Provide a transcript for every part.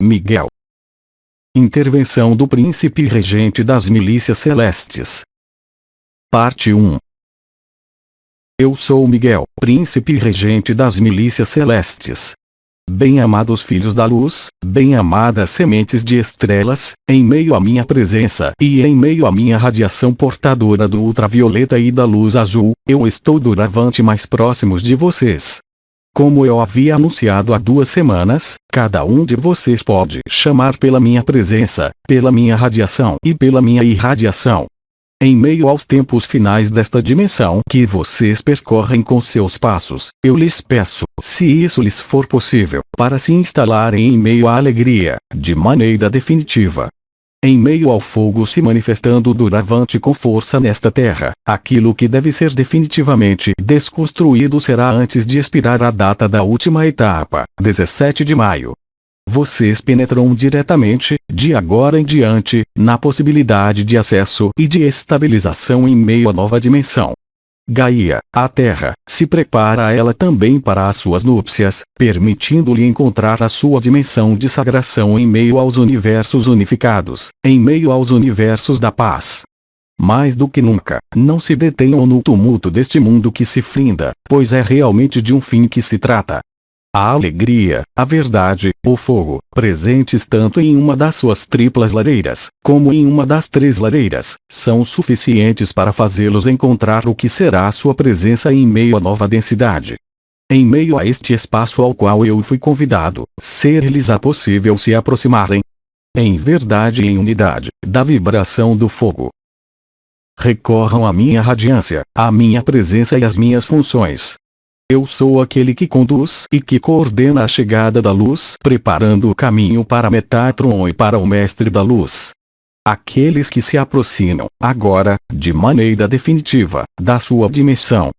Miguel. Intervenção do Príncipe Regente das Milícias Celestes. Parte 1. Eu sou Miguel, Príncipe Regente das Milícias Celestes. Bem-amados filhos da luz, bem-amadas sementes de estrelas, em meio à minha presença e em meio à minha radiação portadora do ultravioleta e da luz azul, eu estou doravante mais próximos de vocês. Como eu havia anunciado há 2 semanas, cada um de vocês pode chamar pela minha presença, pela minha radiação e pela minha irradiação. Em meio aos tempos finais desta dimensão que vocês percorrem com seus passos, eu lhes peço, se isso lhes for possível, para se instalarem em meio à alegria, de maneira definitiva. Em meio ao fogo se manifestando doravante com força nesta terra, aquilo que deve ser definitivamente desconstruído será antes de expirar a data da última etapa, 17 de maio. Vocês penetram diretamente, de agora em diante, na possibilidade de acesso e de estabilização em meio à nova dimensão. Gaia, a Terra, se prepara ela também para as suas núpcias, permitindo-lhe encontrar a sua dimensão de sagração em meio aos universos unificados, em meio aos universos da paz. Mais do que nunca, não se detenham no tumulto deste mundo que se finda, pois é realmente de um fim que se trata. A alegria, a verdade, o fogo, presentes tanto em uma das suas triplas lareiras, como em uma das 3 lareiras, são suficientes para fazê-los encontrar o que será a sua presença em meio à nova densidade. Em meio a este espaço ao qual eu fui convidado, ser-lhes-á possível se aproximarem. Em verdade e em unidade, da vibração do fogo. Recorram à minha radiância, à minha presença e às minhas funções. Eu sou aquele que conduz e que coordena a chegada da luz, preparando o caminho para Metatron e para o Mestre da Luz. Aqueles que se aproximam, agora, de maneira definitiva, da sua dimensão.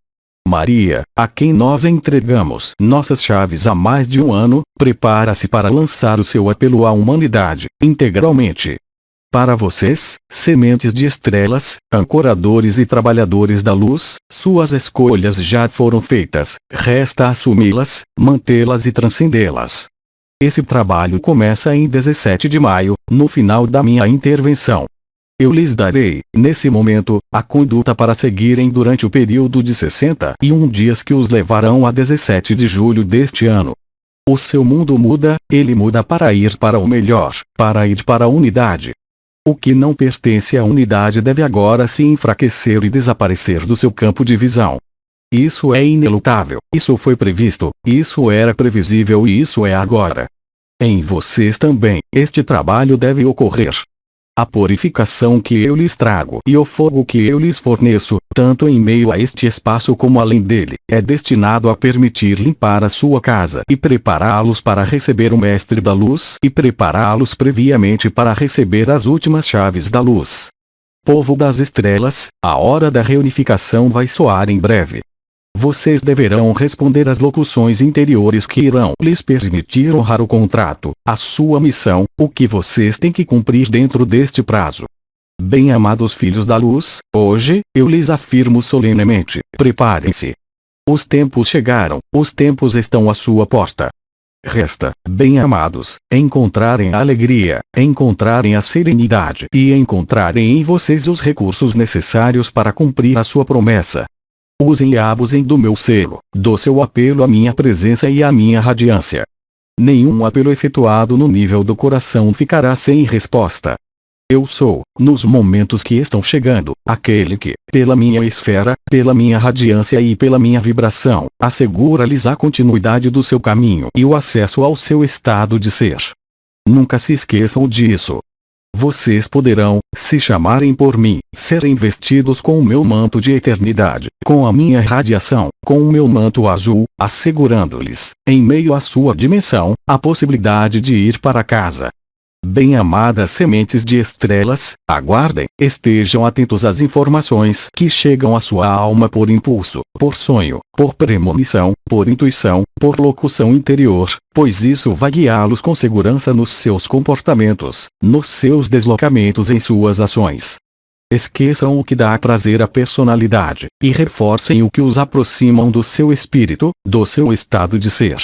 Maria, a quem nós entregamos nossas chaves há mais de 1 ano, prepara-se para lançar o seu apelo à humanidade, integralmente. Para vocês, sementes de estrelas, ancoradores e trabalhadores da luz, suas escolhas já foram feitas, resta assumi-las, mantê-las e transcendê-las. Esse trabalho começa em 17 de maio, no final da minha intervenção. Eu lhes darei, nesse momento, a conduta para seguirem durante o período de 61 dias que os levarão a 17 de julho deste ano. O seu mundo muda, ele muda para ir para o melhor, para ir para a unidade. O que não pertence à unidade deve agora se enfraquecer e desaparecer do seu campo de visão. Isso é inelutável, isso foi previsto, isso era previsível e isso é agora. Em vocês também, este trabalho deve ocorrer. A purificação que eu lhes trago e o fogo que eu lhes forneço, tanto em meio a este espaço como além dele, é destinado a permitir limpar a sua casa e prepará-los para receber o Mestre da Luz e prepará-los previamente para receber as últimas chaves da luz. Povo das estrelas, a hora da reunificação vai soar em breve. Vocês deverão responder às locuções interiores que irão lhes permitir honrar o contrato, a sua missão, o que vocês têm que cumprir dentro deste prazo. Bem-amados filhos da luz, hoje, eu lhes afirmo solenemente, preparem-se. Os tempos chegaram, os tempos estão à sua porta. Resta, bem-amados, encontrarem a alegria, encontrarem a serenidade e encontrarem em vocês os recursos necessários para cumprir a sua promessa. Usem e abusem do meu selo, do seu apelo à minha presença e à minha radiância. Nenhum apelo efetuado no nível do coração ficará sem resposta. Eu sou, nos momentos que estão chegando, aquele que, pela minha esfera, pela minha radiância e pela minha vibração, assegura-lhes a continuidade do seu caminho e o acesso ao seu estado de ser. Nunca se esqueçam disso. Vocês poderão, se chamarem por mim, serem vestidos com o meu manto de eternidade, com a minha radiação, com o meu manto azul, assegurando-lhes, em meio à sua dimensão, a possibilidade de ir para casa. Bem-amadas sementes de estrelas, aguardem, estejam atentos às informações que chegam à sua alma por impulso, por sonho, por premonição, por intuição, por locução interior, pois isso vai guiá-los com segurança nos seus comportamentos, nos seus deslocamentos em suas ações. Esqueçam o que dá prazer à personalidade, e reforcem o que os aproximam do seu espírito, do seu estado de ser.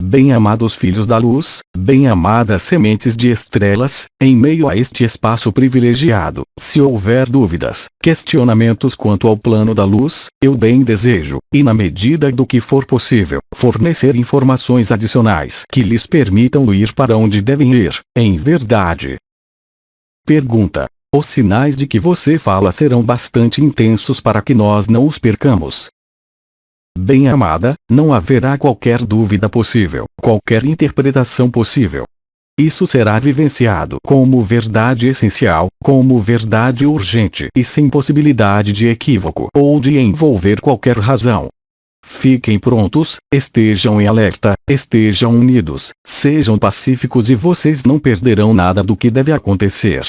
Bem-amados filhos da luz, bem-amadas sementes de estrelas, em meio a este espaço privilegiado, se houver dúvidas, questionamentos quanto ao plano da luz, eu bem desejo, e na medida do que for possível, fornecer informações adicionais que lhes permitam ir para onde devem ir, em verdade. Pergunta: os sinais de que você fala serão bastante intensos para que nós não os percamos. Bem-amada, não haverá qualquer dúvida possível, qualquer interpretação possível. Isso será vivenciado como verdade essencial, como verdade urgente e sem possibilidade de equívoco ou de envolver qualquer razão. Fiquem prontos, estejam em alerta, estejam unidos, sejam pacíficos e vocês não perderão nada do que deve acontecer.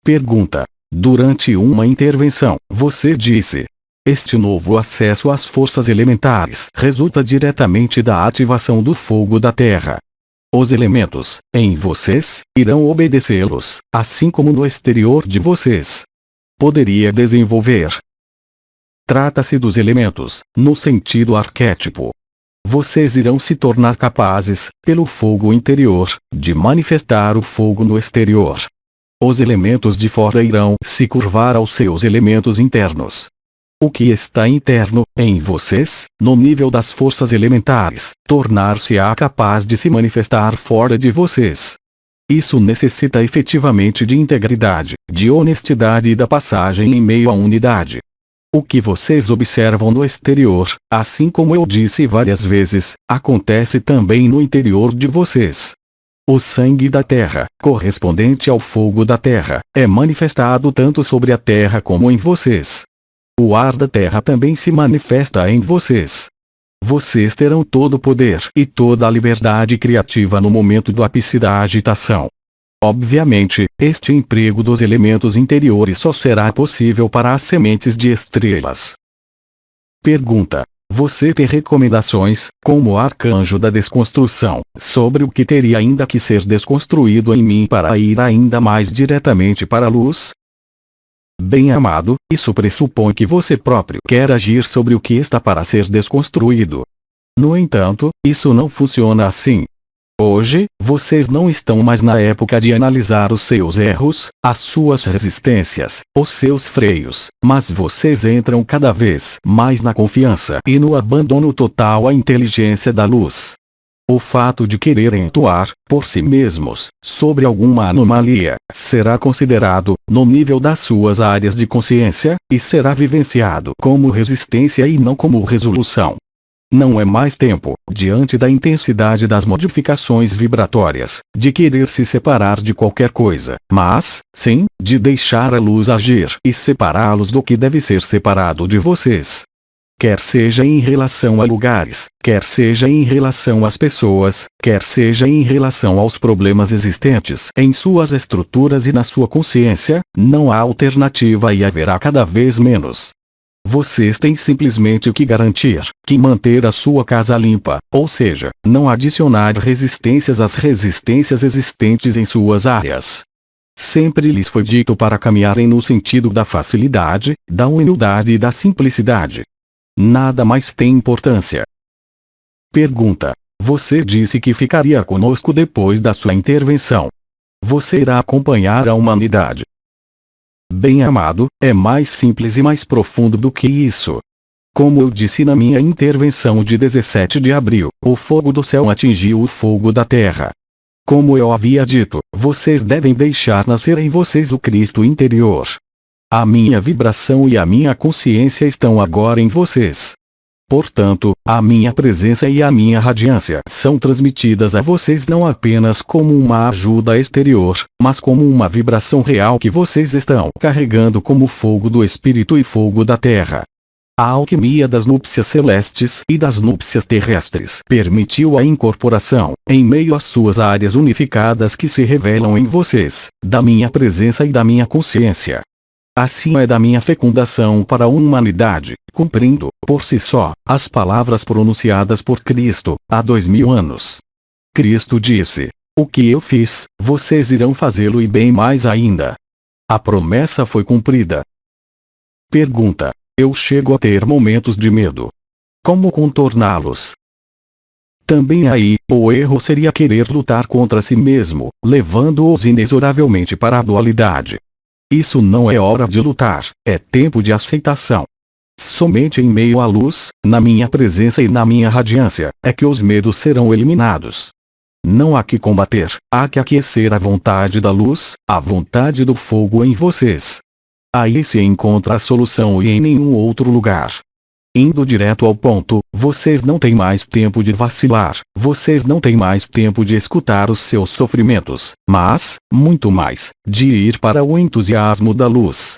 Pergunta: durante uma intervenção, você disse: este novo acesso às forças elementares resulta diretamente da ativação do fogo da Terra. Os elementos, em vocês, irão obedecê-los, assim como no exterior de vocês. Poderia desenvolver. Trata-se dos elementos, no sentido arquétipo. Vocês irão se tornar capazes, pelo fogo interior, de manifestar o fogo no exterior. Os elementos de fora irão se curvar aos seus elementos internos. O que está interno, em vocês, no nível das forças elementares, tornar-se-á capaz de se manifestar fora de vocês. Isso necessita efetivamente de integridade, de honestidade e da passagem em meio à unidade. O que vocês observam no exterior, assim como eu disse várias vezes, acontece também no interior de vocês. O sangue da terra, correspondente ao fogo da terra, é manifestado tanto sobre a terra como em vocês. O ar da terra também se manifesta em vocês. Vocês terão todo o poder e toda a liberdade criativa no momento do ápice da agitação. Obviamente, este emprego dos elementos interiores só será possível para as sementes de estrelas. Pergunta: você tem recomendações, como arcanjo da desconstrução, sobre o que teria ainda que ser desconstruído em mim para ir ainda mais diretamente para a luz? Bem-amado, isso pressupõe que você próprio quer agir sobre o que está para ser desconstruído. No entanto, isso não funciona assim. Hoje, vocês não estão mais na época de analisar os seus erros, as suas resistências, os seus freios, mas vocês entram cada vez mais na confiança e no abandono total à inteligência da luz. O fato de quererem atuar, por si mesmos, sobre alguma anomalia, será considerado, no nível das suas áreas de consciência, e será vivenciado como resistência e não como resolução. Não é mais tempo, diante da intensidade das modificações vibratórias, de querer se separar de qualquer coisa, mas, sim, de deixar a luz agir e separá-los do que deve ser separado de vocês. Quer seja em relação a lugares, quer seja em relação às pessoas, quer seja em relação aos problemas existentes em suas estruturas e na sua consciência, não há alternativa e haverá cada vez menos. Vocês têm simplesmente que garantir, que manter a sua casa limpa, ou seja, não adicionar resistências às resistências existentes em suas áreas. Sempre lhes foi dito para caminharem no sentido da facilidade, da humildade e da simplicidade. Nada mais tem importância. Pergunta: você disse que ficaria conosco depois da sua intervenção. Você irá acompanhar a humanidade. Bem-amado, é mais simples e mais profundo do que isso. Como eu disse na minha intervenção de 17 de abril, o fogo do céu atingiu o fogo da terra. Como eu havia dito, vocês devem deixar nascer em vocês o Cristo interior. A minha vibração e a minha consciência estão agora em vocês. Portanto, a minha presença e a minha radiância são transmitidas a vocês não apenas como uma ajuda exterior, mas como uma vibração real que vocês estão carregando como fogo do Espírito e fogo da Terra. A alquimia das núpcias celestes e das núpcias terrestres permitiu a incorporação, em meio às suas áreas unificadas que se revelam em vocês, da minha presença e da minha consciência. Assim é da minha fecundação para a humanidade, cumprindo, por si só, as palavras pronunciadas por Cristo, há 2000 anos. Cristo disse: o que eu fiz, vocês irão fazê-lo e bem mais ainda. A promessa foi cumprida. Pergunta: eu chego a ter momentos de medo. Como contorná-los? Também aí, o erro seria querer lutar contra si mesmo, levando-os inexoravelmente para a dualidade. Isso não é hora de lutar, é tempo de aceitação. Somente em meio à luz, na minha presença e na minha radiância, é que os medos serão eliminados. Não há que combater, há que aquecer a vontade da luz, a vontade do fogo em vocês. Aí se encontra a solução e em nenhum outro lugar. Indo direto ao ponto, vocês não têm mais tempo de vacilar, vocês não têm mais tempo de escutar os seus sofrimentos, mas, muito mais, de ir para o entusiasmo da luz.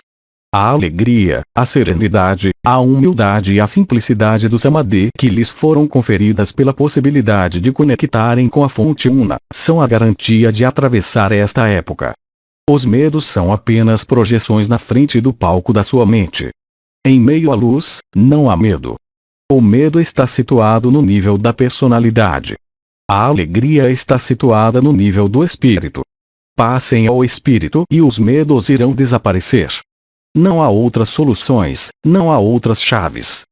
A alegria, a serenidade, a humildade e a simplicidade do samadhi que lhes foram conferidas pela possibilidade de conectarem com a fonte una, são a garantia de atravessar esta época. Os medos são apenas projeções na frente do palco da sua mente. Em meio à luz, não há medo. O medo está situado no nível da personalidade. A alegria está situada no nível do espírito. Passem ao espírito e os medos irão desaparecer. Não há outras soluções, não há outras chaves.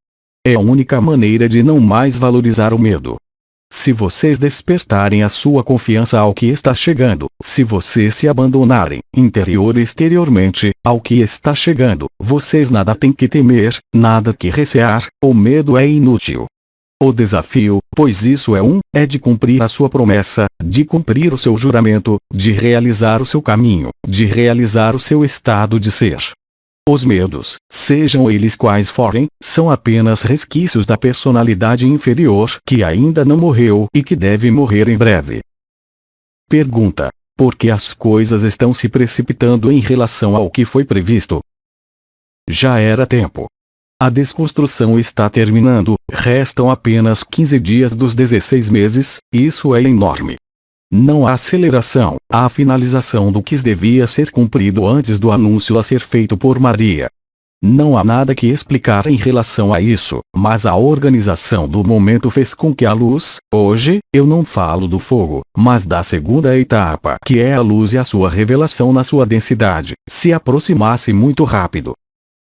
É a única maneira de não mais valorizar o medo. Se vocês despertarem a sua confiança ao que está chegando, se vocês se abandonarem, interior e exteriormente, ao que está chegando, vocês nada têm que temer, nada que recear, o medo é inútil. O desafio, pois isso é de cumprir a sua promessa, de cumprir o seu juramento, de realizar o seu caminho, de realizar o seu estado de ser. Os medos, sejam eles quais forem, são apenas resquícios da personalidade inferior que ainda não morreu e que deve morrer em breve. Pergunta: por que as coisas estão se precipitando em relação ao que foi previsto? Já era tempo. A desconstrução está terminando, restam apenas 15 dias dos 16 meses, isso é enorme. Não há aceleração, há finalização do que devia ser cumprido antes do anúncio a ser feito por Maria. Não há nada que explicar em relação a isso, mas a organização do momento fez com que a luz, hoje, eu não falo do fogo, mas da segunda etapa, que é a luz e a sua revelação na sua densidade, se aproximasse muito rápido.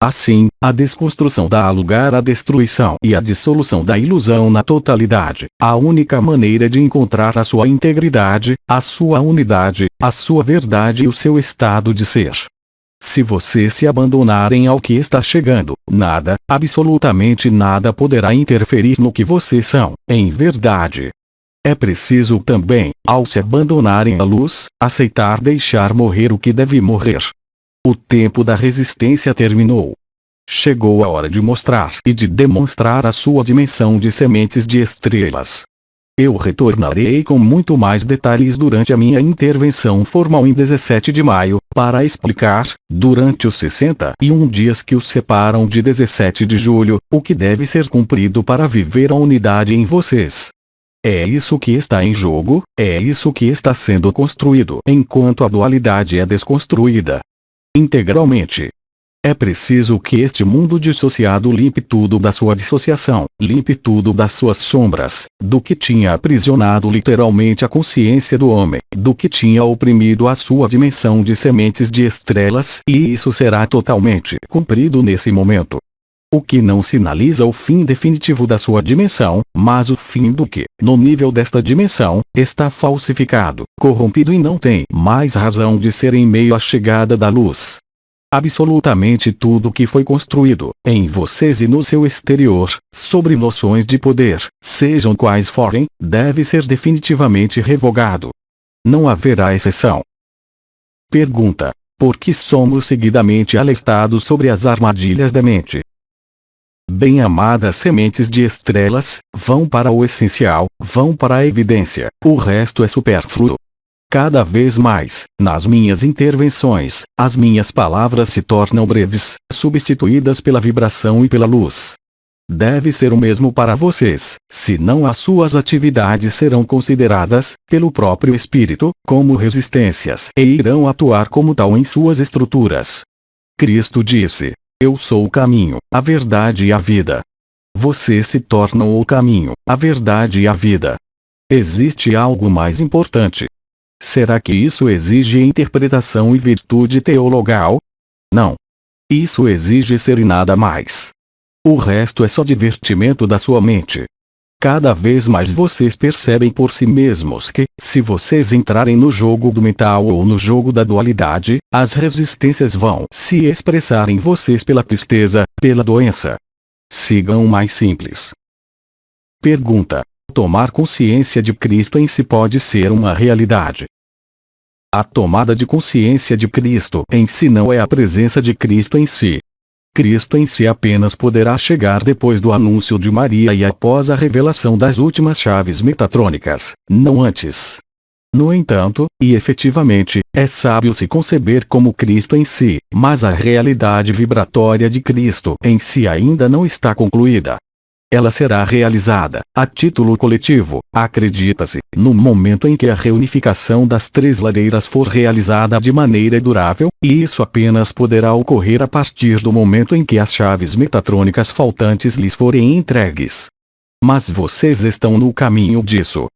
Assim, a desconstrução dá lugar à destruição e à dissolução da ilusão na totalidade, a única maneira de encontrar a sua integridade, a sua unidade, a sua verdade e o seu estado de ser. Se vocês se abandonarem ao que está chegando, nada, absolutamente nada poderá interferir no que vocês são, em verdade. É preciso também, ao se abandonarem à luz, aceitar deixar morrer o que deve morrer. O tempo da resistência terminou. Chegou a hora de mostrar e de demonstrar a sua dimensão de sementes de estrelas. Eu retornarei com muito mais detalhes durante a minha intervenção formal em 17 de maio, para explicar, durante os 61 dias que os separam de 17 de julho, o que deve ser cumprido para viver a unidade em vocês. É isso que está em jogo, é isso que está sendo construído enquanto a dualidade é desconstruída integralmente. É preciso que este mundo dissociado limpe tudo da sua dissociação, limpe tudo das suas sombras, do que tinha aprisionado literalmente a consciência do homem, do que tinha oprimido a sua dimensão de sementes de estrelas, e isso será totalmente cumprido nesse momento. O que não sinaliza o fim definitivo da sua dimensão, mas o fim do que, no nível desta dimensão, está falsificado, corrompido e não tem mais razão de ser em meio à chegada da luz. Absolutamente tudo que foi construído, em vocês e no seu exterior, sobre noções de poder, sejam quais forem, deve ser definitivamente revogado. Não haverá exceção. Pergunta: por que somos seguidamente alertados sobre as armadilhas da mente? Bem-amadas sementes de estrelas, vão para o essencial, vão para a evidência, o resto é supérfluo. Cada vez mais, nas minhas intervenções, as minhas palavras se tornam breves, substituídas pela vibração e pela luz. Deve ser o mesmo para vocês, senão as suas atividades serão consideradas, pelo próprio espírito, como resistências e irão atuar como tal em suas estruturas. Cristo disse: eu sou o caminho, a verdade e a vida. Vocês se tornam o caminho, a verdade e a vida. Existe algo mais importante? Será que isso exige interpretação e virtude teologal? Não. Isso exige ser e nada mais. O resto é só divertimento da sua mente. Cada vez mais vocês percebem por si mesmos que, se vocês entrarem no jogo do mental ou no jogo da dualidade, as resistências vão se expressar em vocês pela tristeza, pela doença. Sigam o mais simples. Pergunta: tomar consciência de Cristo em si pode ser uma realidade? A tomada de consciência de Cristo em si não é a presença de Cristo em si. Cristo em si apenas poderá chegar depois do anúncio de Maria e após a revelação das últimas chaves metatrônicas, não antes. No entanto, e efetivamente, é sábio se conceber como Cristo em si, mas a realidade vibratória de Cristo em si ainda não está concluída. Ela será realizada, a título coletivo, acredita-se, no momento em que a reunificação das três lareiras for realizada de maneira durável, e isso apenas poderá ocorrer a partir do momento em que as chaves metatrônicas faltantes lhes forem entregues. Mas vocês estão no caminho disso.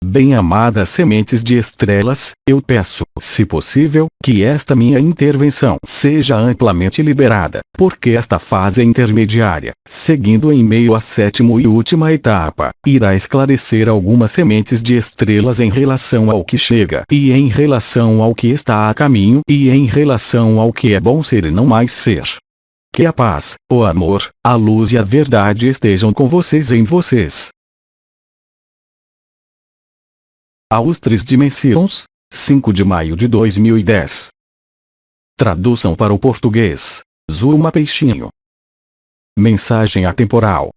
Bem-amadas sementes de estrelas, eu peço, se possível, que esta minha intervenção seja amplamente liberada, porque esta fase intermediária, seguindo em meio à sétima e última etapa, irá esclarecer algumas sementes de estrelas em relação ao que chega e em relação ao que está a caminho e em relação ao que é bom ser e não mais ser. Que a paz, o amor, a luz e a verdade estejam com vocês e em vocês. Aos 3 Dimensões, 5 de maio de 2010. Tradução para o português: Zulma Peixinho. Mensagem atemporal.